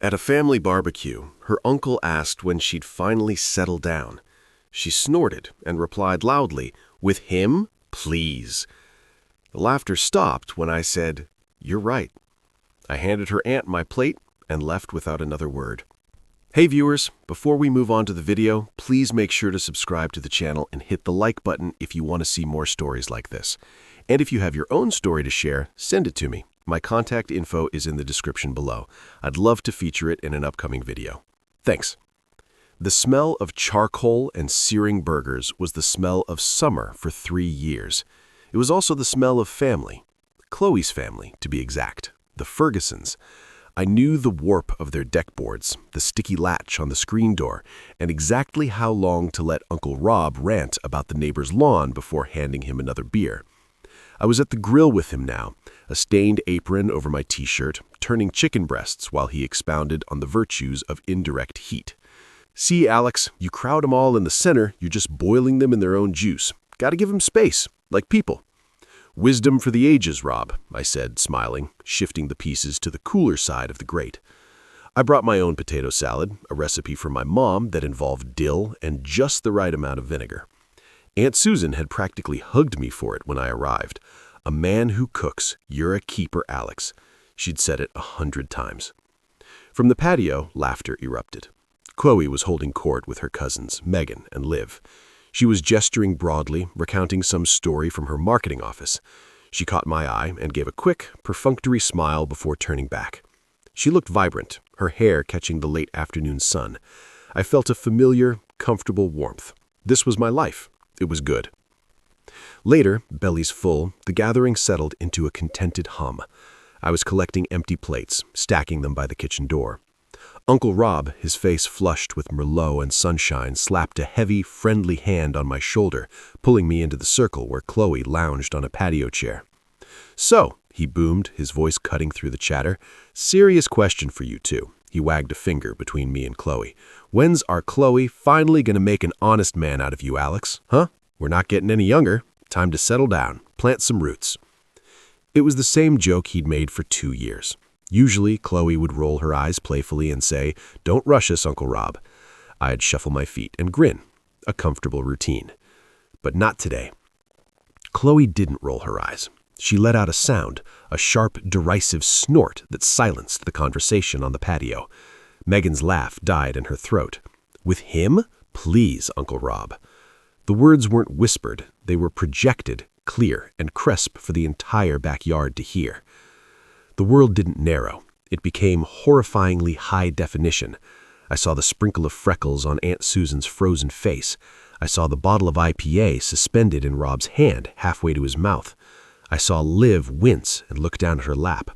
At a family barbecue, her uncle asked when she'd finally settle down. She snorted and replied loudly, "With him? Please." The laughter stopped when I said, "You're right." I handed her aunt my plate and left without another word. Hey viewers, before we move on to the video, please make sure to subscribe to the channel and hit the like button if you want to see more stories like this. And if you have your own story to share, send it to me. My contact info is in the description below. I'd love to feature it in an upcoming video. Thanks. The smell of charcoal and searing burgers was the smell of summer for 3 years. It was also the smell of family. Qley's family, to be exact. The Fergusons. I knew the warp of their deck boards, the sticky latch on the screen door, and exactly how long to let Uncle Rob rant about the neighbor's lawn before handing him another beer. I was at the grill with him now, a stained apron over my t-shirt, turning chicken breasts while he expounded on the virtues of indirect heat. "See, Alex, you crowd them all in the center, you're just boiling them in their own juice. Gotta give them space, like people." "Wisdom for the ages, Rob," I said, smiling, shifting the pieces to the cooler side of the grate. I brought my own potato salad, a recipe from my mom that involved dill and just the right amount of vinegar. Aunt Susan had practically hugged me for it when I arrived. "A man who cooks, you're a keeper, Alex." She'd said it 100 times. From the patio, laughter erupted. Qley was holding court with her cousins, Megan and Liv. She was gesturing broadly, recounting some story from her marketing office. She caught my eye and gave a quick, perfunctory smile before turning back. She looked vibrant, her hair catching the late afternoon sun. I felt a familiar, comfortable warmth. This was my life. It was good. Later, bellies full, the gathering settled into a contented hum. I was collecting empty plates, stacking them by the kitchen door. Uncle Rob, his face flushed with Merlot and sunshine, slapped a heavy, friendly hand on my shoulder, pulling me into the circle where Qley lounged on a patio chair. "So," he boomed, his voice cutting through the chatter, "serious question for you two." He wagged a finger between me and Qley. "When's our Qley finally gonna make an honest man out of you, Alex? Huh? We're not getting any younger. Time to settle down, plant some roots." It was the same joke he'd made for 2 years. Usually, Qley would roll her eyes playfully and say, "Don't rush us, Uncle Rob." I'd shuffle my feet and grin, a comfortable routine. But not today. Qley didn't roll her eyes. She let out a sound, a sharp, derisive snort that silenced the conversation on the patio. Megan's laugh died in her throat. "With him? Please, Uncle Rob." The words weren't whispered, they were projected, clear and crisp for the entire backyard to hear. The world didn't narrow. It became horrifyingly high definition. I saw the sprinkle of freckles on Aunt Susan's frozen face. I saw the bottle of IPA suspended in Rob's hand halfway to his mouth. I saw Liv wince and look down at her lap.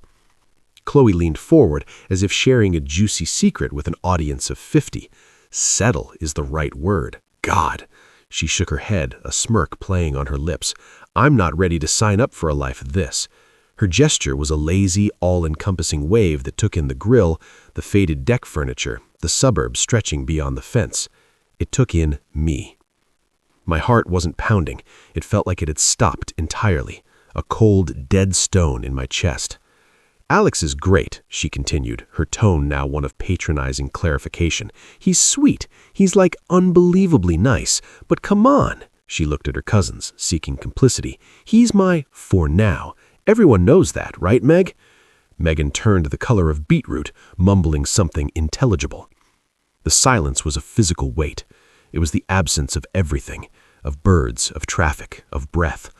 Qley leaned forward as if sharing a juicy secret with an audience of 50. Settle is the right word. God! She shook her head, a smirk playing on her lips. "I'm not ready to sign up for a life of this." Her gesture was a lazy, all-encompassing wave that took in the grill, the faded deck furniture, the suburbs stretching beyond the fence. It took in me. My heart wasn't pounding. It felt like it had stopped entirely, a cold, dead stone in my chest. "Alex is great," she continued, her tone now one of patronizing clarification. "He's sweet. He's like unbelievably nice. But come on." She looked at her cousins, seeking complicity. "He's my for now. Everyone knows that, right, Meg?" Megan turned the color of beetroot, mumbling something intelligible. The silence was a physical weight. It was the absence of everything, of birds, of traffic, of breath.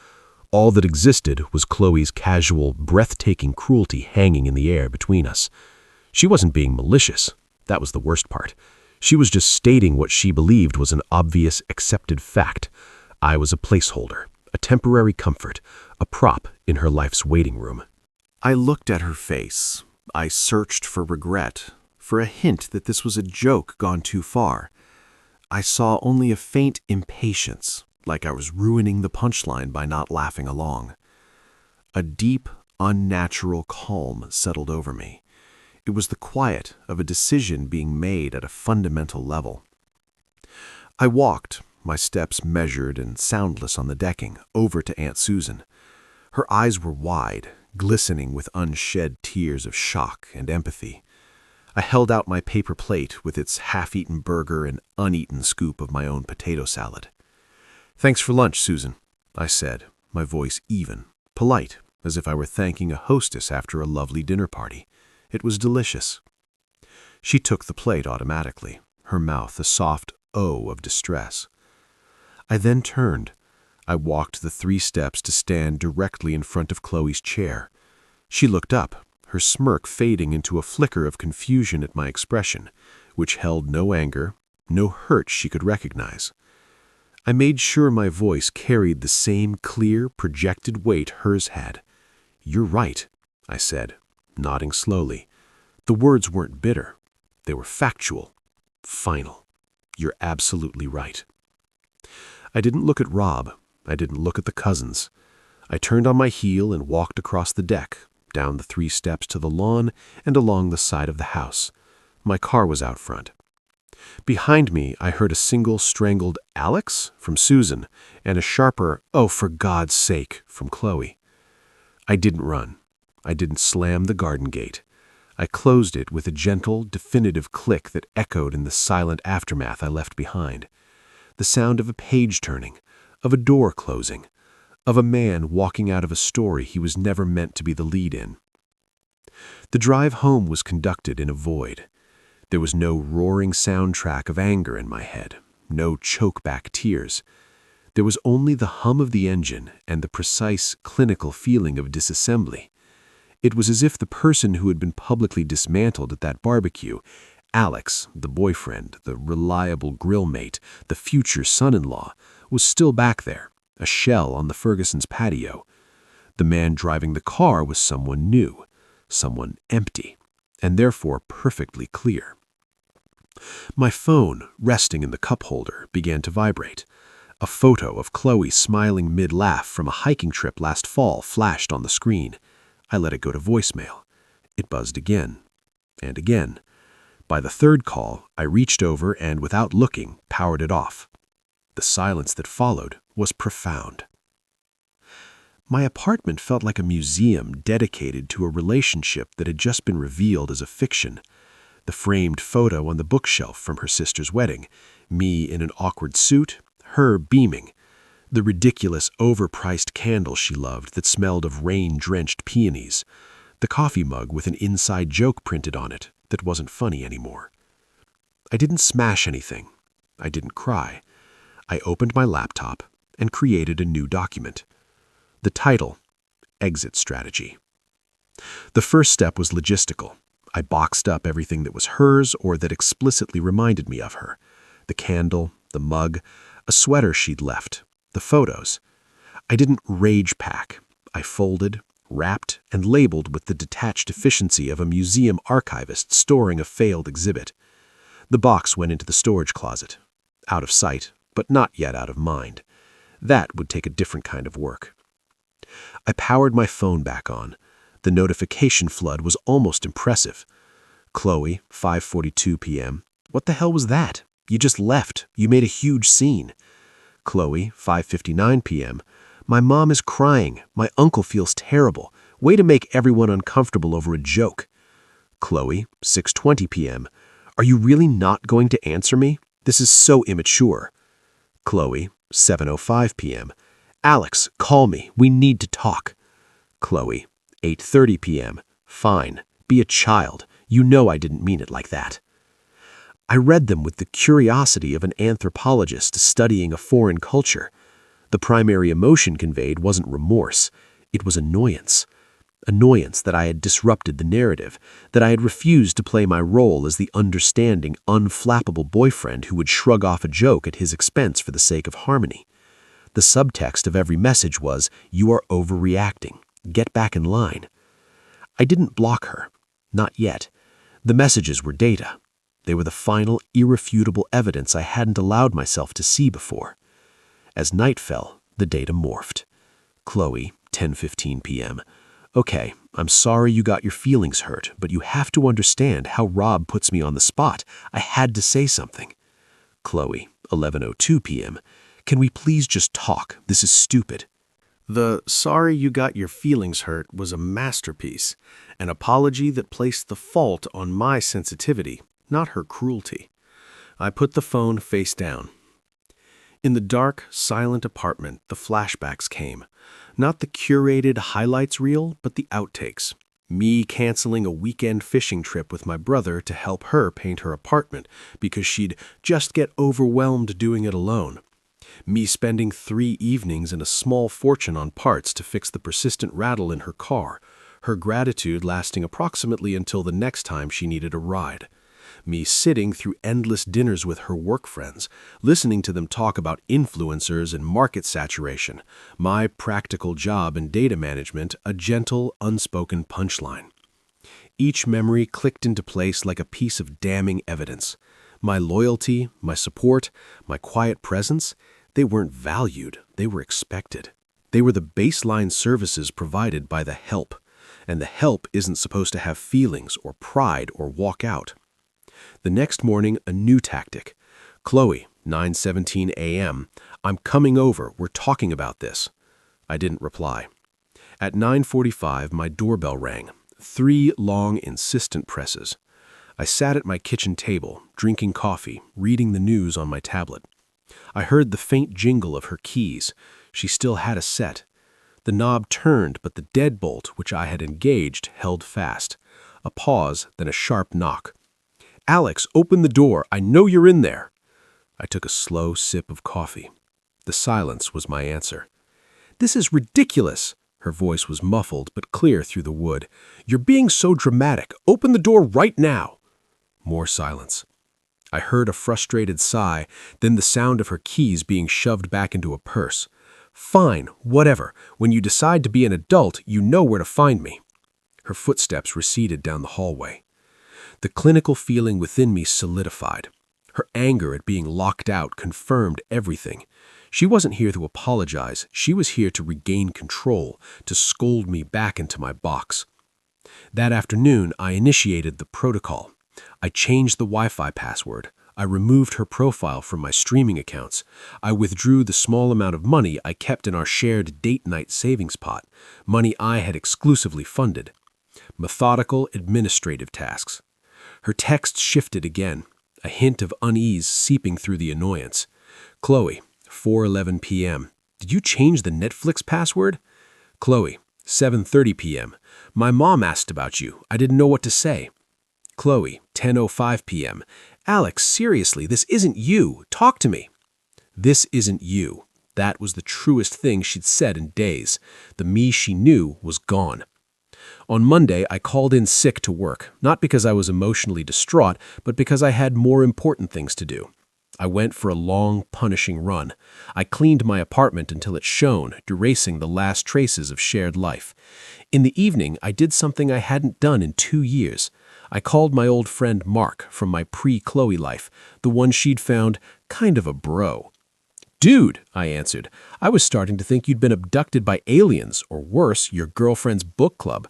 All that existed was Qley's casual, breathtaking cruelty hanging in the air between us. She wasn't being malicious. That was the worst part. She was just stating what she believed was an obvious, accepted fact. I was a placeholder, a temporary comfort, a prop in her life's waiting room. I looked at her face. I searched for regret, for a hint that this was a joke gone too far. I saw only a faint impatience, like I was ruining the punchline by not laughing along. A deep, unnatural calm settled over me. It was the quiet of a decision being made at a fundamental level. I walked, my steps measured and soundless on the decking, over to Aunt Susan. Her eyes were wide, glistening with unshed tears of shock and empathy. I held out my paper plate with its half-eaten burger and uneaten scoop of my own potato salad. "Thanks for lunch, Susan," I said, my voice even, polite, as if I were thanking a hostess after a lovely dinner party. It was delicious. She took the plate automatically, her mouth a soft O of distress. I then turned. I walked the 3 steps to stand directly in front of Qley's chair. She looked up, her smirk fading into a flicker of confusion at my expression, which held no anger, no hurt she could recognize. I made sure my voice carried the same clear, projected weight hers had. "You're right," I said, nodding slowly. The words weren't bitter. They were factual, final. "You're absolutely right." I didn't look at Rob. I didn't look at the cousins. I turned on my heel and walked across the deck, down the 3 steps to the lawn and along the side of the house. My car was out front. Behind me, I heard a single strangled "Alex?" from Susan and a sharper "Oh, for God's sake" from Qley. I didn't run. I didn't slam the garden gate. I closed it with a gentle, definitive click that echoed in the silent aftermath I left behind. The sound of a page turning, of a door closing, of a man walking out of a story he was never meant to be the lead in. The drive home was conducted in a void. There was no roaring soundtrack of anger in my head, no choke-back tears. There was only the hum of the engine and the precise, clinical feeling of disassembly. It was as if the person who had been publicly dismantled at that barbecue, Alex, the boyfriend, the reliable grill mate, the future son-in-law, was still back there, a shell on the Ferguson's patio. The man driving the car was someone new, someone empty, and therefore perfectly clear. My phone, resting in the cup holder, began to vibrate. A photo of Qley smiling mid-laugh from a hiking trip last fall flashed on the screen. I let it go to voicemail. It buzzed again, and again. By the 3rd call, I reached over and, without looking, powered it off. The silence that followed was profound. My apartment felt like a museum dedicated to a relationship that had just been revealed as a fiction. The framed photo on the bookshelf from her sister's wedding, me in an awkward suit, her beaming. The ridiculous, overpriced candle she loved that smelled of rain-drenched peonies. The coffee mug with an inside joke printed on it that wasn't funny anymore. I didn't smash anything. I didn't cry. I opened my laptop and created a new document. The title, Exit Strategy. The first step was logistical. I boxed up everything that was hers or that explicitly reminded me of her. The candle, the mug, a sweater she'd left, the photos. I didn't rage pack. I folded, wrapped, and labeled with the detached efficiency of a museum archivist storing a failed exhibit. The box went into the storage closet. Out of sight, but not yet out of mind. That would take a different kind of work. I powered my phone back on. The notification flood was almost impressive. Qley, 5:42 p.m. What the hell was that? You just left. You made a huge scene. Qley, 5:59 p.m. My mom is crying. My uncle feels terrible. Way to make everyone uncomfortable over a joke. Qley, 6:20 p.m. Are you really not going to answer me? This is so immature. Qley, 7:05 p.m. Alex, call me. We need to talk. Qley, 8:30 p.m. Fine. Be a child. You know I didn't mean it like that. I read them with the curiosity of an anthropologist studying a foreign culture. The primary emotion conveyed wasn't remorse. It was annoyance. Annoyance that I had disrupted the narrative, that I had refused to play my role as the understanding, unflappable boyfriend who would shrug off a joke at his expense for the sake of harmony. The subtext of every message was, "You are overreacting. Get back in line." I didn't block her. Not yet. The messages were data. They were the final, irrefutable evidence I hadn't allowed myself to see before. As night fell, the data morphed. Qley, 10:15 p.m. Okay, I'm sorry you got your feelings hurt, but you have to understand how Rob puts me on the spot. I had to say something. Qley, 11:02 p.m. Can we please just talk? This is stupid. The "sorry you got your feelings hurt" was a masterpiece, an apology that placed the fault on my sensitivity, not her cruelty. I put the phone face down. In the dark, silent apartment, the flashbacks came. Not the curated highlights reel, but the outtakes. Me canceling a weekend fishing trip with my brother to help her paint her apartment because she'd just get overwhelmed doing it alone. Me spending 3 evenings and a small fortune on parts to fix the persistent rattle in her car, her gratitude lasting approximately until the next time she needed a ride. Me sitting through endless dinners with her work friends, listening to them talk about influencers and market saturation, my practical job in data management, a gentle, unspoken punchline. Each memory clicked into place like a piece of damning evidence. My loyalty, my support, my quiet presence, they weren't valued, they were expected. They were the baseline services provided by the help, and the help isn't supposed to have feelings or pride or walk out. The next morning, a new tactic. "Qley, 9:17 a.m. I'm coming over. We're talking about this." I didn't reply. At 9:45, my doorbell rang. 3 long, insistent presses. I sat at my kitchen table, drinking coffee, reading the news on my tablet. I heard the faint jingle of her keys. She still had a set. The knob turned, but the deadbolt, which I had engaged, held fast. A pause, then a sharp knock. "Alex, open the door. I know you're in there." I took a slow sip of coffee. The silence was my answer. "This is ridiculous." Her voice was muffled but clear through the wood. "You're being so dramatic. Open the door right now." More silence. I heard a frustrated sigh, then the sound of her keys being shoved back into a purse. "Fine, whatever. When you decide to be an adult, you know where to find me." Her footsteps receded down the hallway. The clinical feeling within me solidified. Her anger at being locked out confirmed everything. She wasn't here to apologize. She was here to regain control, to scold me back into my box. That afternoon, I initiated the protocol. I changed the Wi-Fi password. I removed her profile from my streaming accounts. I withdrew the small amount of money I kept in our shared date night savings pot, money I had exclusively funded. Methodical administrative tasks. Her text shifted again, a hint of unease seeping through the annoyance. "Qley, 4:11 p.m. Did you change the Netflix password?" "Qley, 7:30 p.m. My mom asked about you. I didn't know what to say." "Qley, 10:05 p.m. Alex, seriously, this isn't you. Talk to me." This isn't you. That was the truest thing she'd said in days. The me she knew was gone. On Monday, I called in sick to work, not because I was emotionally distraught, but because I had more important things to do. I went for a long, punishing run. I cleaned my apartment until it shone, erasing the last traces of shared life. In the evening, I did something I hadn't done in 2 years. I called my old friend Mark from my pre-Qley life, the one she'd found kind of a bro. "Dude," I answered, "I was starting to think you'd been abducted by aliens, or worse, your girlfriend's book club."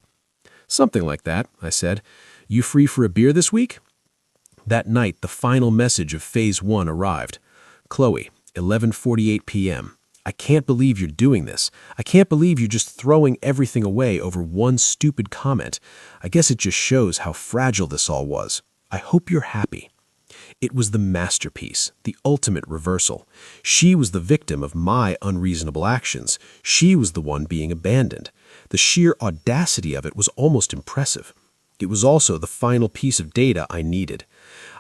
"Something like that," I said. "You free for a beer this week?" That night, the final message of Phase 1 arrived. "Qley, 11:48 p.m. I can't believe you're doing this. I can't believe you're just throwing everything away over one stupid comment. I guess it just shows how fragile this all was. I hope you're happy." It was the masterpiece, the ultimate reversal. She was the victim of my unreasonable actions. She was the one being abandoned. The sheer audacity of it was almost impressive. It was also the final piece of data I needed.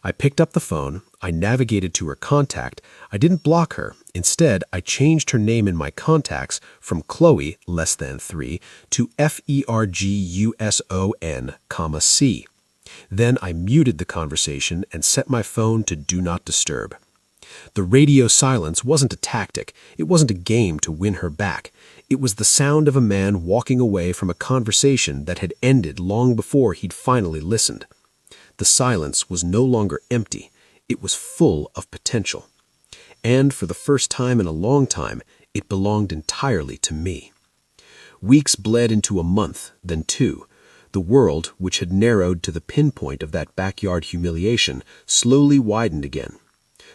I picked up the phone, I navigated to her contact, I didn't block her. Instead, I changed her name in my contacts from Qley, <3, to FERGUSON, C. Then I muted the conversation and set my phone to Do Not Disturb. The radio silence wasn't a tactic. It wasn't a game to win her back. It was the sound of a man walking away from a conversation that had ended long before he'd finally listened. The silence was no longer empty. It was full of potential. And for the first time in a long time, it belonged entirely to me. Weeks bled into a month, then 2. The world, which had narrowed to the pinpoint of that backyard humiliation, slowly widened again.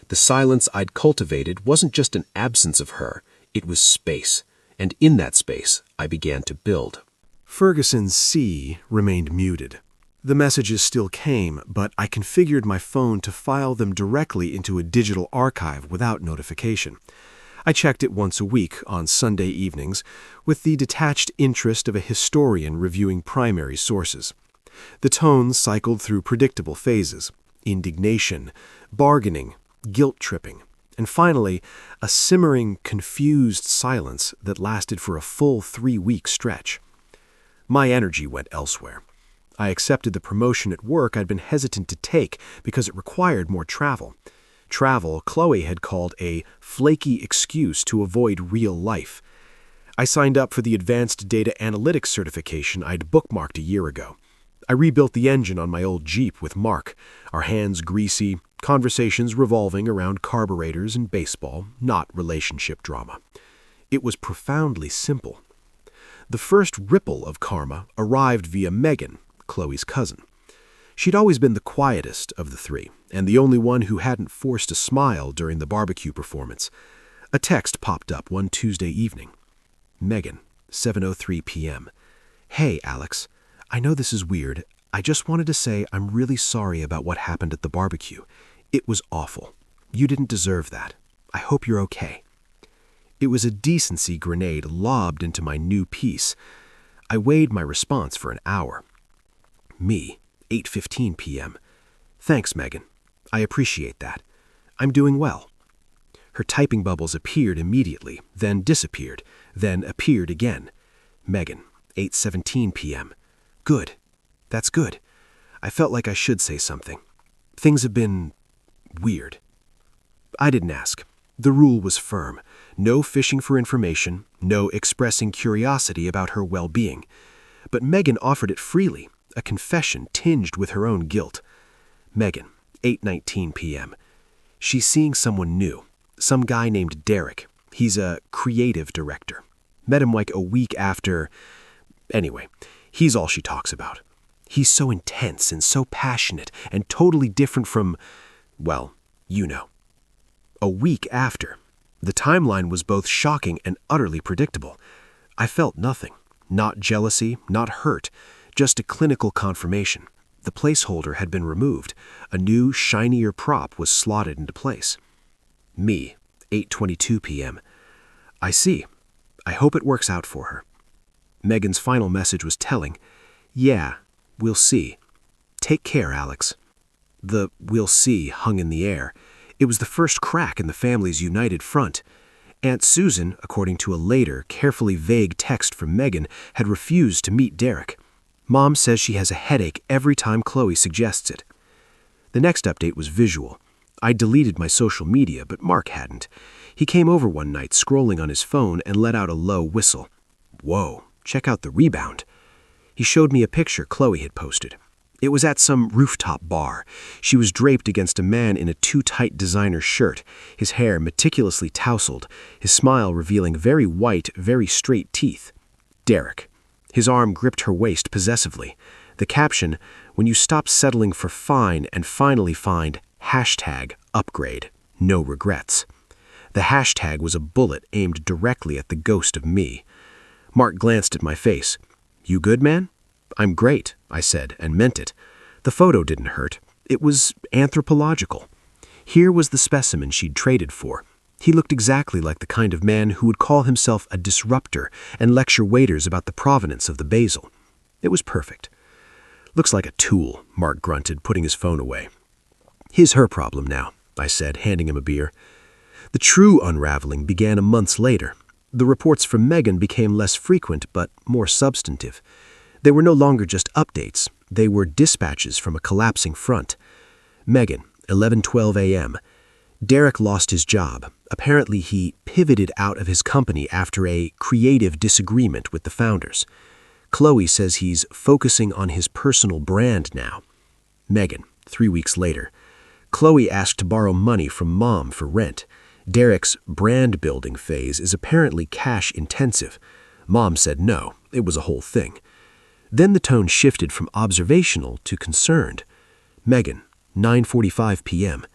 The silence I'd cultivated wasn't just an absence of her. It was space. and in that space, I began to build. Ferguson's C remained muted. The messages still came, but I configured my phone to file them directly into a digital archive without notification. I checked it once a week on Sunday evenings with the detached interest of a historian reviewing primary sources. The tones cycled through predictable phases: indignation, bargaining, guilt-tripping, and finally, a simmering, confused silence that lasted for a full 3-week stretch. My energy went elsewhere. I accepted the promotion at work I'd been hesitant to take because it required more travel. Travel Qley had called a flaky excuse to avoid real life. I signed up for the advanced data analytics certification I'd bookmarked a year ago. I rebuilt the engine on my old Jeep with Mark, our hands greasy, conversations revolving around carburetors and baseball, not relationship drama. It was profoundly simple. The first ripple of karma arrived via Megan, Qley's cousin. She'd always been the quietest of the three, and the only one who hadn't forced a smile during the barbecue performance. A text popped up one Tuesday evening. Megan, 7:03 p.m. Hey, Alex. I know this is weird. I just wanted to say I'm really sorry about what happened at the barbecue. It was awful. You didn't deserve that. I hope you're okay. It was a decency grenade lobbed into my new piece. I weighed my response for an hour. Me, 8:15 p.m. Thanks, Megan. I appreciate that. I'm doing well. Her typing bubbles appeared immediately, then disappeared, then appeared again. Megan, 8:17 p.m. Good. That's good. I felt like I should say something. Things have been weird. I didn't ask. The rule was firm. No fishing for information, no expressing curiosity about her well-being. But Megan offered it freely, a confession tinged with her own guilt. Megan, 8:19 p.m. She's seeing someone new, some guy named Derek. He's a creative director. Met him like a week after... Anyway, he's all she talks about. He's so intense and so passionate and totally different from, well, you know. A week after. The timeline was both shocking and utterly predictable. I felt nothing. Not jealousy, not hurt. Just a clinical confirmation. The placeholder had been removed. A new, shinier prop was slotted into place. Me, 8:22 p.m. I see. I hope it works out for her. Megan's final message was telling. Yeah, we'll see. Take care, Alex. The "we'll see" hung in the air. It was the first crack in the family's united front. Aunt Susan, according to a later, carefully vague text from Megan, had refused to meet Derek. Mom says she has a headache every time Qley suggests it. The next update was visual. I deleted my social media, but Mark hadn't. He came over one night, scrolling on his phone, and let out a low whistle. Whoa, check out the rebound. He showed me a picture Qley had posted. It was at some rooftop bar. She was draped against a man in a too-tight designer shirt, his hair meticulously tousled, his smile revealing very white, very straight teeth. Derek. His arm gripped her waist possessively. The caption, when you stop settling for fine and finally find #upgrade, no regrets. The hashtag was a bullet aimed directly at the ghost of me. Mark glanced at my face. You good, man? I'm great, I said, and meant it. The photo didn't hurt. It was anthropological. Here was the specimen she'd traded for. He looked exactly like the kind of man who would call himself a disruptor and lecture waiters about the provenance of the basil. It was perfect. Looks like a tool, Mark grunted, putting his phone away. His her problem now, I said, handing him a beer. The true unraveling began a month later. The reports from Megan became less frequent but more substantive. They were no longer just updates. They were dispatches from a collapsing front. Megan, 11:12 a.m. Derek lost his job. Apparently he pivoted out of his company after a creative disagreement with the founders. Qley says he's focusing on his personal brand now. Megan, 3 weeks later. Qley asked to borrow money from Mom for rent. Derek's brand-building phase is apparently cash-intensive. Mom said no, it was a whole thing. Then the tone shifted from observational to concerned. Megan, 9:45 p.m.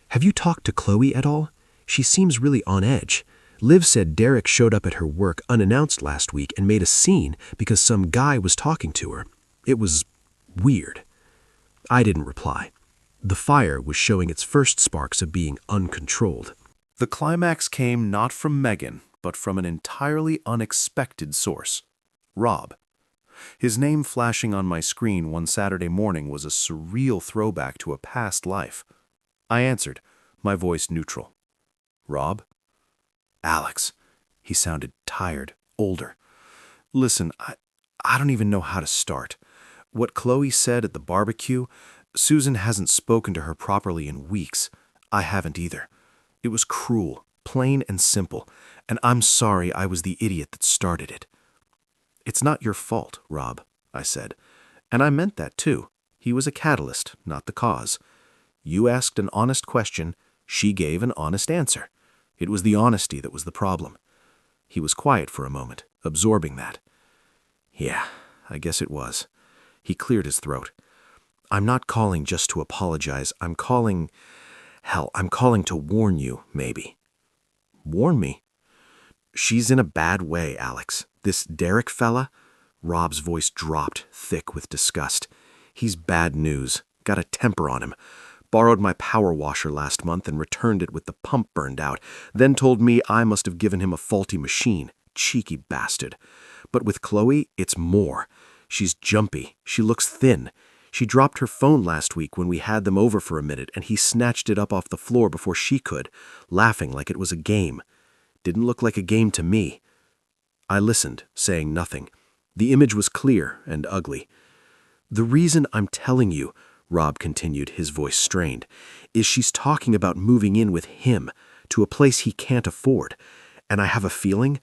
Have you talked to Qley at all? She seems really on edge. Liv said Derek showed up at her work unannounced last week and made a scene because some guy was talking to her. It was weird. I didn't reply. The fire was showing its first sparks of being uncontrolled. The climax came not from Megan, but from an entirely unexpected source. Rob. His name flashing on my screen one Saturday morning was a surreal throwback to a past life. I answered, my voice neutral. Rob? Alex. He sounded tired, older. Listen, I don't even know how to start. What Qley said at the barbecue, Susan hasn't spoken to her properly in weeks. I haven't either. It was cruel, plain and simple, and I'm sorry I was the idiot that started it. It's not your fault, Rob, I said. And I meant that too. He was a catalyst, not the cause. You asked an honest question, she gave an honest answer. It was the honesty that was the problem. He was quiet for a moment, absorbing that. Yeah, I guess it was. He cleared his throat. I'm not calling just to apologize. I'm calling to warn you, maybe. Warn me? She's in a bad way, Alex. This Derek fella? Rob's voice dropped, thick with disgust. He's bad news. Got a temper on him. Borrowed my power washer last month and returned it with the pump burned out, then told me I must have given him a faulty machine. Cheeky bastard. But with Qley, it's more. She's jumpy. She looks thin. She dropped her phone last week when we had them over for a minute, and he snatched it up off the floor before she could, laughing like it was a game. Didn't look like a game to me. I listened, saying nothing. The image was clear and ugly. The reason I'm telling you, Rob continued, his voice strained, is she's talking about moving in with him to a place he can't afford. And I have a feeling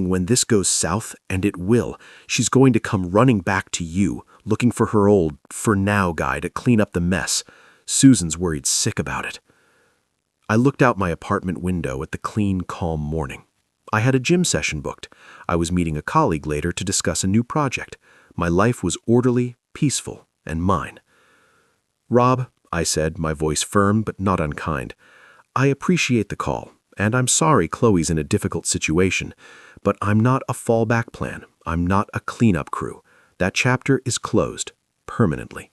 when this goes south, and it will, she's going to come running back to you, looking for her old for now guy to clean up the mess. Susan's worried sick about it. I looked out my apartment window at the clean, calm morning. I had a gym session booked. I was meeting a colleague later to discuss a new project. My life was orderly, peaceful, and mine. Rob, I said, my voice firm but not unkind, I appreciate the call, and I'm sorry Qley's in a difficult situation, but I'm not a fallback plan. I'm not a cleanup crew. That chapter is closed, permanently.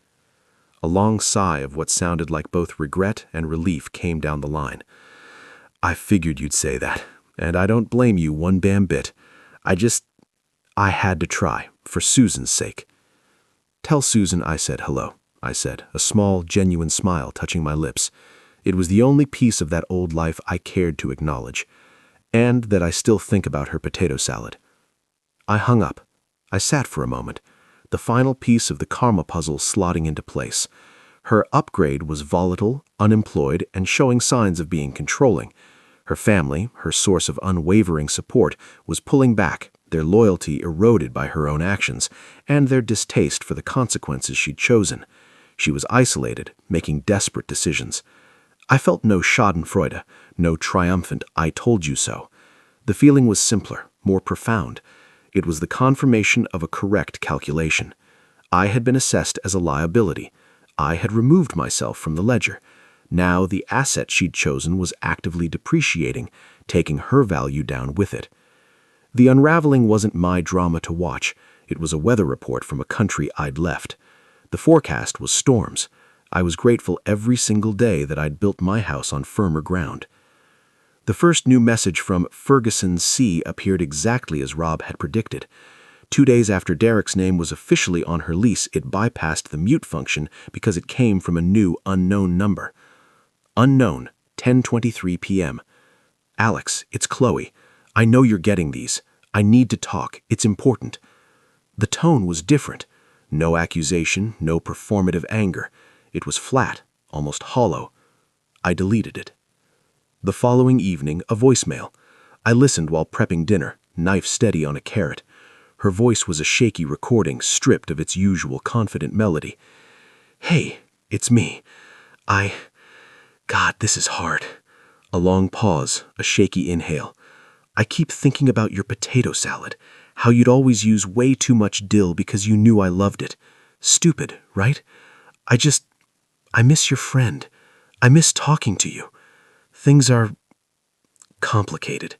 A long sigh of what sounded like both regret and relief came down the line. I figured you'd say that, and I don't blame you one damn bit. I had to try, for Susan's sake. Tell Susan I said hello, I said, a small, genuine smile touching my lips. It was the only piece of that old life I cared to acknowledge, and that I still think about her potato salad. I hung up. I sat for a moment, the final piece of the karma puzzle slotting into place. Her upgrade was volatile, unemployed, and showing signs of being controlling. Her family, her source of unwavering support, was pulling back, their loyalty eroded by her own actions, and their distaste for the consequences she'd chosen. She was isolated, making desperate decisions. I felt no schadenfreude, no triumphant I told you so. The feeling was simpler, more profound. It was the confirmation of a correct calculation. I had been assessed as a liability. I had removed myself from the ledger. Now the asset she'd chosen was actively depreciating, taking her value down with it. The unraveling wasn't my drama to watch. It was a weather report from a country I'd left. The forecast was storms. I was grateful every single day that I'd built my house on firmer ground. The first new message from Ferguson C. appeared exactly as Rob had predicted. 2 days after Derek's name was officially on her lease, it bypassed the mute function because it came from a new unknown number. Unknown, 10:23 p.m. Alex, it's Qley. I know you're getting these. I need to talk. It's important. The tone was different. No accusation, no performative anger. It was flat, almost hollow. I deleted it. The following evening, a voicemail. I listened while prepping dinner, knife steady on a carrot. Her voice was a shaky recording, stripped of its usual confident melody. Hey, it's me. God, this is hard. A long pause, a shaky inhale. I keep thinking about your potato salad, how you'd always use way too much dill because you knew I loved it. Stupid, right? I miss your friend. I miss talking to you. Things are complicated.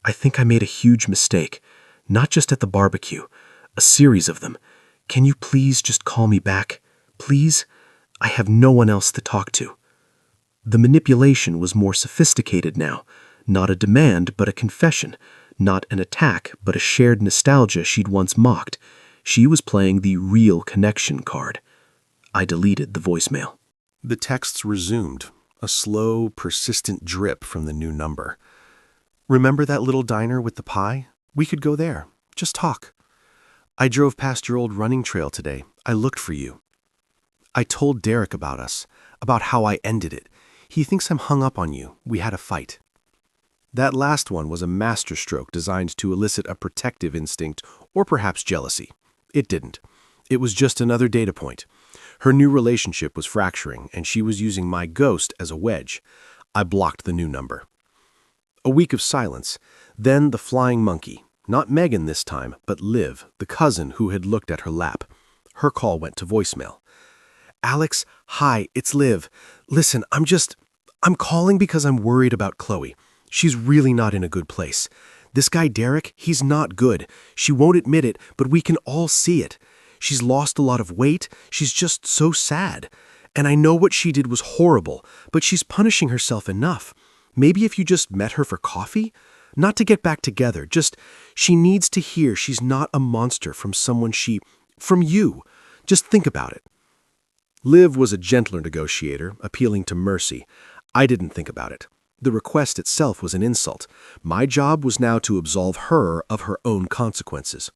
I think I made a huge mistake, not just at the barbecue, a series of them. Can you please just call me back? Please? I have no one else to talk to." The manipulation was more sophisticated now, not a demand but a confession, not an attack but a shared nostalgia she'd once mocked. She was playing the real connection card. I deleted the voicemail. The texts resumed, a slow, persistent drip from the new number. "Remember that little diner with the pie? We could go there. Just talk. I drove past your old running trail today. I looked for you. I told Derek about us, about how I ended it. He thinks I'm hung up on you. We had a fight." That last one was a masterstroke designed to elicit a protective instinct or perhaps jealousy. It didn't. It was just another data point. Her new relationship was fracturing, and she was using my ghost as a wedge. I blocked the new number. A week of silence. Then the flying monkey. Not Megan this time, but Liv, the cousin who had looked at her lap. Her call went to voicemail. "Alex, hi, it's Liv. Listen, I'm calling because I'm worried about Qley. She's really not in a good place. This guy Derek, he's not good. She won't admit it, but we can all see it. She's lost a lot of weight. She's just so sad. And I know what she did was horrible, but she's punishing herself enough. Maybe if you just met her for coffee? Not to get back together, just she needs to hear she's not a monster from from you. Just think about it." Liv was a gentler negotiator, appealing to mercy. I didn't think about it. The request itself was an insult. My job was now to absolve her of her own consequences.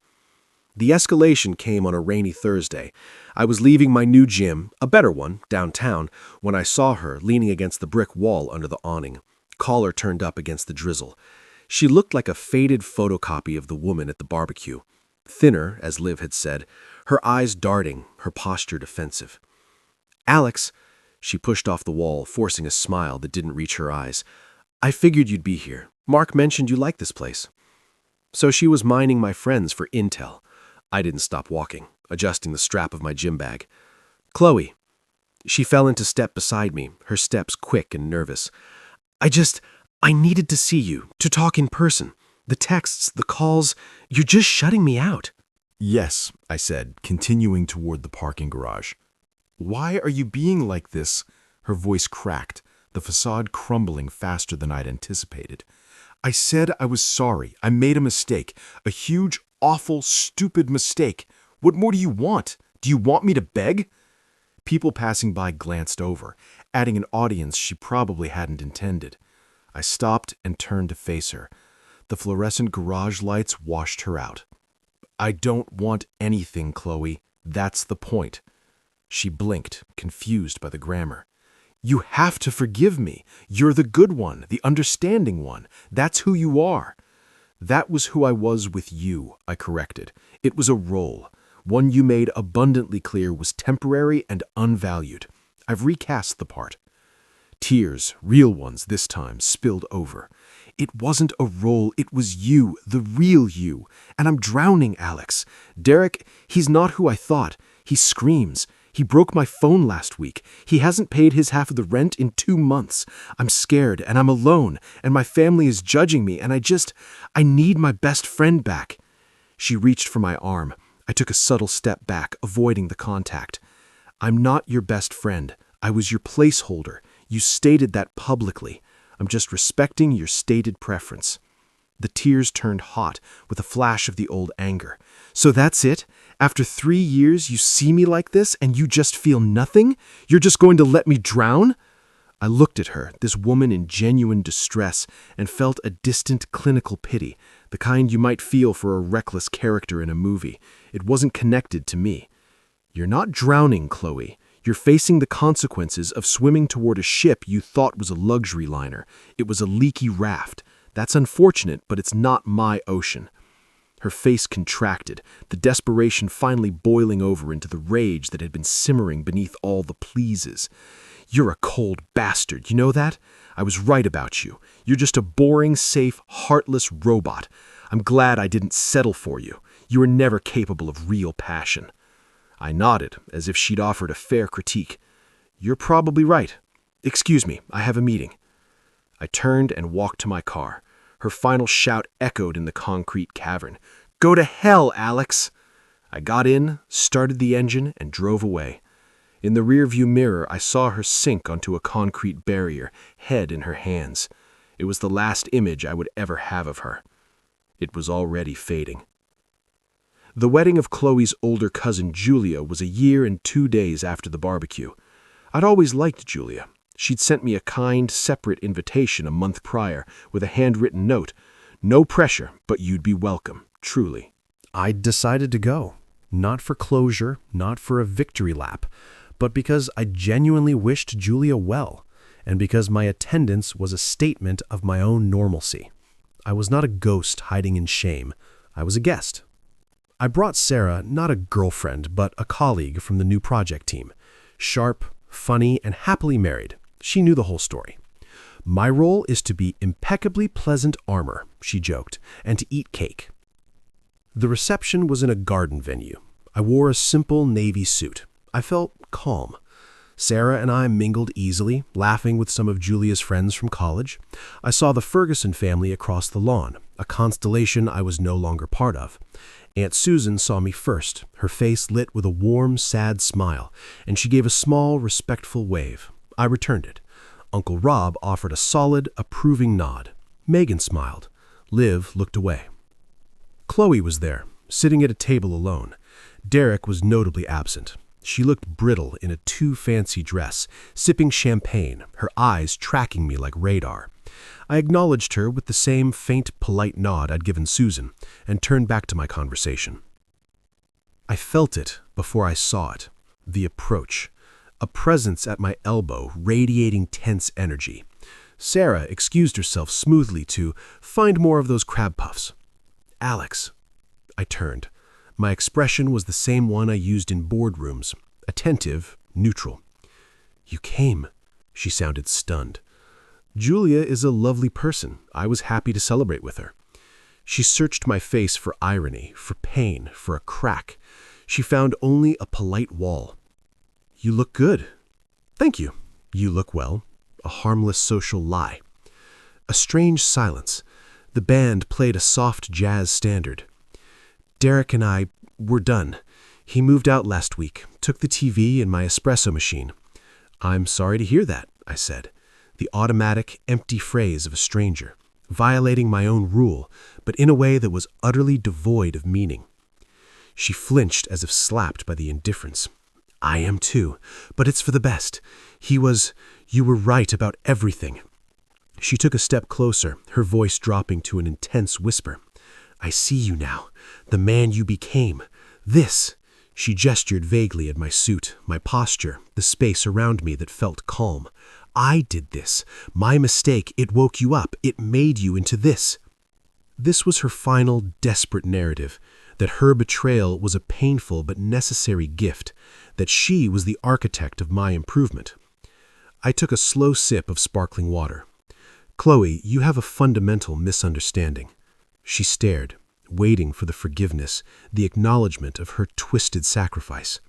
The escalation came on a rainy Thursday. I was leaving my new gym, a better one, downtown, when I saw her leaning against the brick wall under the awning, collar turned up against the drizzle. She looked like a faded photocopy of the woman at the barbecue. Thinner, as Liv had said, her eyes darting, her posture defensive. "Alex," she pushed off the wall, forcing a smile that didn't reach her eyes. "I figured you'd be here. Mark mentioned you liked this place." So she was mining my friends for intel. I didn't stop walking, adjusting the strap of my gym bag. "Qley." She fell into step beside me, her steps quick and nervous. I needed to see you, to talk in person. The texts, the calls, you're just shutting me out." "Yes," I said, continuing toward the parking garage. "Why are you being like this?" Her voice cracked, the facade crumbling faster than I'd anticipated. "I said I was sorry. I made a mistake. A huge, awful, stupid mistake. What more do you want? Do you want me to beg?" People passing by glanced over, adding an audience she probably hadn't intended. I stopped and turned to face her. The fluorescent garage lights washed her out. "I don't want anything, Qley. That's the point." She blinked, confused by the grammar. "You have to forgive me. You're the good one, the understanding one. That's who you are." "That was who I was with you," I corrected. "It was a role, one you made abundantly clear was temporary and unvalued. I've recast the part." Tears, real ones this time, spilled over. "It wasn't a role, it was you, the real you. And I'm drowning, Alex. Derek, he's not who I thought. He screams. He broke my phone last week. He hasn't paid his half of the rent in 2 months. I'm scared, and I'm alone, and my family is judging me, and I need my best friend back." She reached for my arm. I took a subtle step back, avoiding the contact. "I'm not your best friend. I was your placeholder. You stated that publicly. I'm just respecting your stated preference." The tears turned hot with a flash of the old anger. "So that's it? After 3 years, you see me like this and you just feel nothing? You're just going to let me drown?" I looked at her, this woman in genuine distress, and felt a distant clinical pity, the kind you might feel for a reckless character in a movie. It wasn't connected to me. "You're not drowning, Qley. You're facing the consequences of swimming toward a ship you thought was a luxury liner. It was a leaky raft. That's unfortunate, but it's not my ocean." Her face contracted, the desperation finally boiling over into the rage that had been simmering beneath all the pleases. "You're a cold bastard, you know that? I was right about you. You're just a boring, safe, heartless robot. I'm glad I didn't settle for you. You were never capable of real passion." I nodded, as if she'd offered a fair critique. "You're probably right. Excuse me, I have a meeting." I turned and walked to my car. Her final shout echoed in the concrete cavern. "Go to hell, Alex!" I got in, started the engine, and drove away. In the rearview mirror, I saw her sink onto a concrete barrier, head in her hands. It was the last image I would ever have of her. It was already fading. The wedding of Qley's older cousin Julia was a year and 2 days after the barbecue. I'd always liked Julia. She'd sent me a kind, separate invitation a month prior with a handwritten note. "No pressure, but you'd be welcome, truly." I'd decided to go. Not for closure, not for a victory lap, but because I genuinely wished Julia well, and because my attendance was a statement of my own normalcy. I was not a ghost hiding in shame. I was a guest. I brought Sarah, not a girlfriend, but a colleague from the new project team. Sharp, funny, and happily married. She knew the whole story. "My role is to be impeccably pleasant armor," she joked, "and to eat cake." The reception was in a garden venue. I wore a simple navy suit. I felt calm. Sarah and I mingled easily, laughing with some of Julia's friends from college. I saw the Ferguson family across the lawn, a constellation I was no longer part of. Aunt Susan saw me first, her face lit with a warm, sad smile, and she gave a small, respectful wave. I returned it. Uncle Rob offered a solid, approving nod. Megan smiled. Liv looked away. Qley was there, sitting at a table alone. Derek was notably absent. She looked brittle in a too fancy dress, sipping champagne, her eyes tracking me like radar. I acknowledged her with the same faint, polite nod I'd given Susan, and turned back to my conversation. I felt it before I saw it, the approach, a presence at my elbow radiating tense energy. Sarah excused herself smoothly to find more of those crab puffs. "Alex." I turned. My expression was the same one I used in boardrooms, attentive, neutral. "You came," she sounded stunned. "Julia is a lovely person. I was happy to celebrate with her." She searched my face for irony, for pain, for a crack. She found only a polite wall. "You look good." "Thank you. You look well." A harmless social lie. A strange silence. The band played a soft jazz standard. "Derek and I were done. He moved out last week, took the TV and my espresso machine." "I'm sorry to hear that," I said. The automatic, empty phrase of a stranger, violating my own rule, but in a way that was utterly devoid of meaning. She flinched as if slapped by the indifference. "I am too, but it's for the best. You were right about everything." She took a step closer, her voice dropping to an intense whisper. "I see you now, the man you became. This," she gestured vaguely at my suit, my posture, the space around me that felt calm. "I did this. My mistake, it woke you up. It made you into this." This was her final, desperate narrative, that her betrayal was a painful but necessary gift, that she was the architect of my improvement. I took a slow sip of sparkling water. "Qley, you have a fundamental misunderstanding." She stared, waiting for the forgiveness, the acknowledgement of her twisted sacrifice.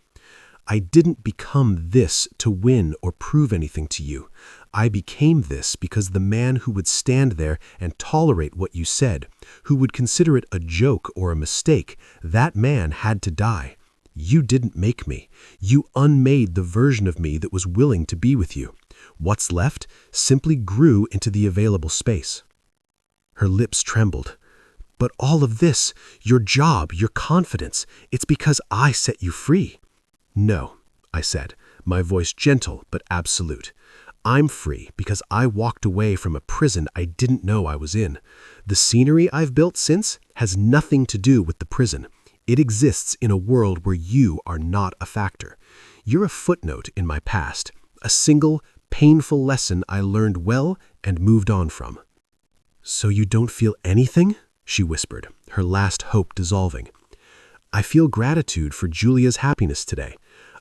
"I didn't become this to win or prove anything to you. I became this because the man who would stand there and tolerate what you said, who would consider it a joke or a mistake, that man had to die. You didn't make me. You unmade the version of me that was willing to be with you. What's left simply grew into the available space." Her lips trembled. "But all of this, your job, your confidence, it's because I set you free." "No," I said, my voice gentle but absolute. "I'm free because I walked away from a prison I didn't know I was in. The scenery I've built since has nothing to do with the prison. It exists in a world where you are not a factor. You're a footnote in my past, a single, painful lesson I learned well and moved on from." "So you don't feel anything?" she whispered, her last hope dissolving. "I feel gratitude for Julia's happiness today.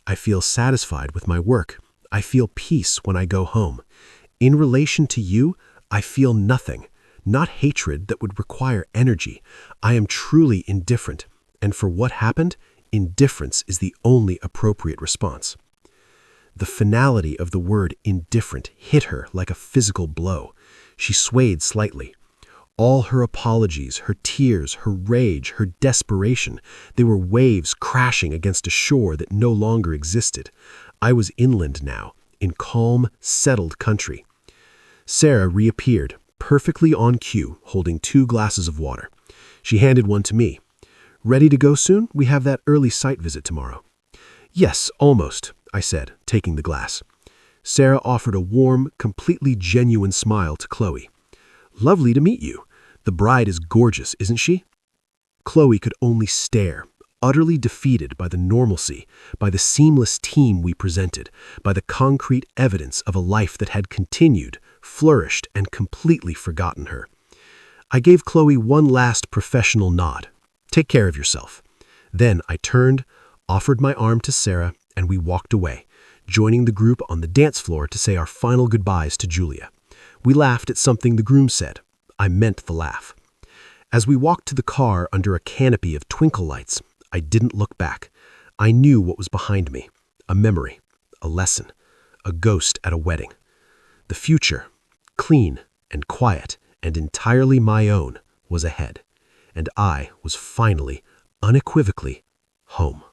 I feel satisfied with my work. I feel peace when I go home. In relation to you, I feel nothing, not hatred that would require energy. I am truly indifferent, and for what happened, indifference is the only appropriate response." The finality of the word indifferent hit her like a physical blow. She swayed slightly. All her apologies, her tears, her rage, her desperation, they were waves crashing against a shore that no longer existed. I was inland now, in calm, settled country. Sarah reappeared, perfectly on cue, holding 2 glasses of water. She handed one to me. "Ready to go soon? We have that early site visit tomorrow." "Yes, almost," I said, taking the glass. Sarah offered a warm, completely genuine smile to Qley. "Lovely to meet you. The bride is gorgeous, isn't she?" Qley could only stare, utterly defeated by the normalcy, by the seamless team we presented, by the concrete evidence of a life that had continued, flourished, and completely forgotten her. I gave Qley one last professional nod. "Take care of yourself." Then I turned, offered my arm to Sarah, and we walked away, joining the group on the dance floor to say our final goodbyes to Julia. We laughed at something the groom said. I meant the laugh. As we walked to the car under a canopy of twinkle lights, I didn't look back. I knew what was behind me. A memory, a lesson, a ghost at a wedding. The future, clean and quiet and entirely my own, was ahead. And I was finally, unequivocally, home.